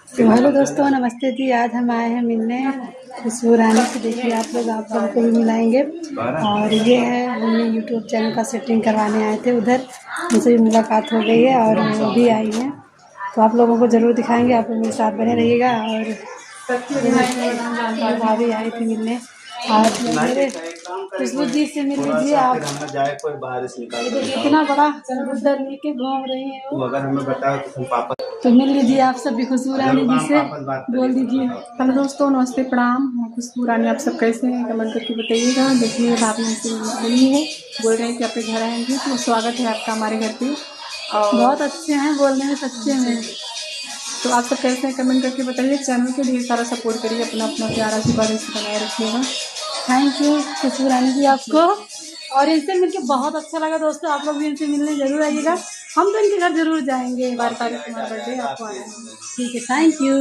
तो हेलो दोस्तों, नमस्ते जी। आज हम आए हैं मिलने खुशबू रानी से। देखिए आप लोगों को भी मिलाएंगे। और ये है, हमने यूट्यूब चैनल का सेटिंग करवाने आए थे उधर, उनसे भी मुलाकात हो गई है और वो भी आई हैं। तो आप लोगों को ज़रूर दिखाएंगे, आप लोग मेरे साथ बने रहिएगा। और भाभी आई थी मिलने आज मेरे। खुशबू जी से मिल लीजिए आप। जाए कोई बारिश निकाल कर इतना बड़ा उधर लेके घूम रही है वो। अगर हमें बताओ तो हम पापा तो मिल लीजिए आप सब भी खुशबू रानी जी से, बोल दीजिए। हेलो दोस्तों, नमस्ते, प्रणाम। मैं खुशबू रानी। आप सब कैसे हैं कमेंट करके बताइएगा। देखिए भाभी हमसे मिली है, बोल रहे हैं कि अपने घर आएंगे, तो स्वागत है आपका हमारे घर पे। और बहुत अच्छे हैं, बोलने में सच्चे में। तो आप सब कैसे हैं कमेंट करके बताइए। चैनल के ढेर सारा सपोर्ट करिए, अपना अपना प्यारा आशीर्वाद इसे बनाए रखिएगा। थैंक यू खुशबू रानी जी आपको। और इनसे मिलके बहुत अच्छा लगा दोस्तों। आप लोग भी इनसे मिलने जरूर आइएगा। हम तो इनके घर जरूर जाएंगे। 12 तारीख को हमारा बर्थडे, आपको आना है। ठीक है, थैंक यू।